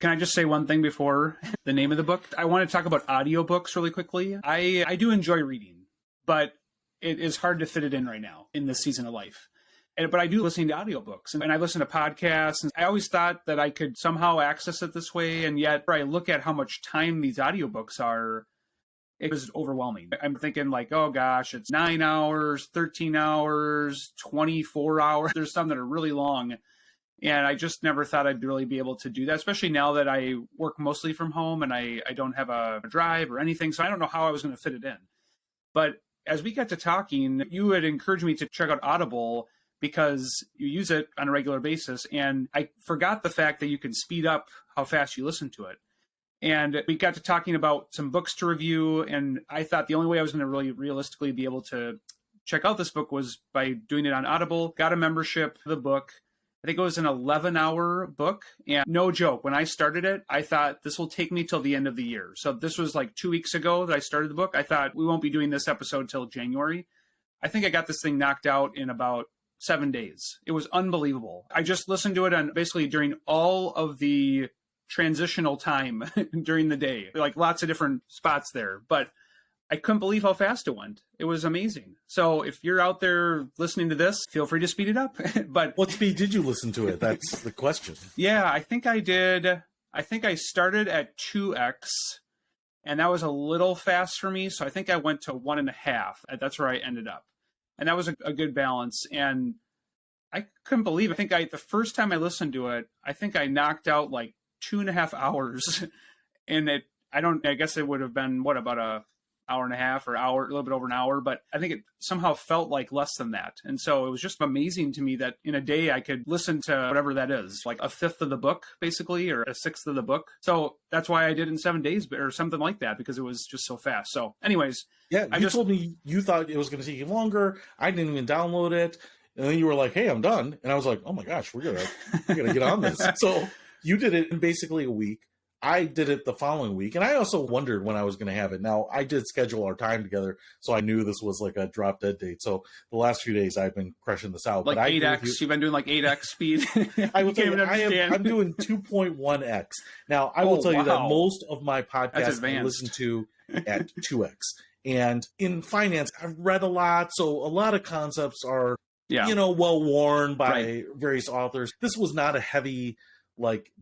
Can I just say one thing before the name of the book? I want to talk about audiobooks really quickly. I do enjoy reading, but it is hard to fit it in right now in this season of life. But I do listen to audiobooks, and I listen to podcasts, and I always thought that I could somehow access it this way, and yet I look at how much time these audiobooks are, it was overwhelming. I'm thinking like, oh gosh, it's 9 hours, 13 hours, 24 hours. There's some that are really long. And I just never thought I'd really be able to do that, especially now that I work mostly from home and I don't have a drive or anything. So I don't know how I was going to fit it in. But as we got to talking, you had encouraged me to check out Audible because you use it on a regular basis. And I forgot the fact that you can speed up how fast you listen to it. And we got to talking about some books to review. And I thought the only way I was going to really realistically be able to check out this book was by doing it on Audible. Got a membership for the book. I think it was an 11-hour book. And no joke, when I started it, I thought this will take me till the end of the year. So this was like 2 weeks ago that I started the book. I thought we won't be doing this episode till January. I think I got this thing knocked out in about 7 days. It was unbelievable. I just listened to it on basically during all of the transitional time during the day, like lots of different spots there. But I couldn't believe how fast it went. It was amazing. So if you're out there listening to this, feel free to speed it up. But what speed did you listen to it? That's the question. Yeah, I think I did. I think I started at 2x, and that was a little fast for me. So I think I went to 1.5. That's where I ended up. And that was a good balance. And I couldn't believe it. I think the first time I listened to it, I think I knocked out like 2.5 hours. And I guess it would have been, about a hour and a half or hour, a little bit over an hour, but I think it somehow felt like less than that. And so it was just amazing to me that in a day I could listen to whatever that is, like a fifth of the book, basically, or a sixth of the book. So that's why I did it in 7 days or something like that, because it was just so fast. So anyways. Yeah, you told me you thought it was going to take you longer. I didn't even download it. And then you were like, hey, I'm done. And I was like, oh my gosh, we're gonna get on this. So you did it in basically a week. I did it the following week, and I also wondered when I was going to have it. Now, I did schedule our time together, so I knew this was like a drop-dead date. So the last few days, I've been crushing this out. Like 8x? You've been doing like 8x speed? I will tell you, I'm doing 2.1x. Now, I will tell you that most of my podcasts I listen to at 2x. And in finance, I've read a lot, so a lot of concepts are, well-worn by various authors. This was not a heavy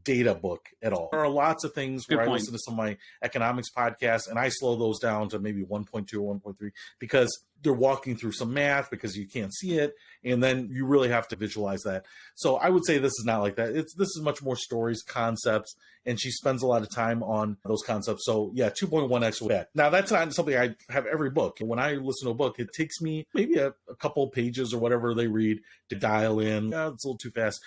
data book at all. There are lots of things where I listen to some of my economics podcasts and I slow those down to maybe 1.2 or 1.3 because they're walking through some math because you can't see it. And then you really have to visualize that. So I would say this is not like that. This is much more stories, concepts, and she spends a lot of time on those concepts. So yeah, 2.1x with that. Now that's not something I have every book. When I listen to a book, it takes me maybe a couple pages or whatever they read to dial in. It's a little too fast.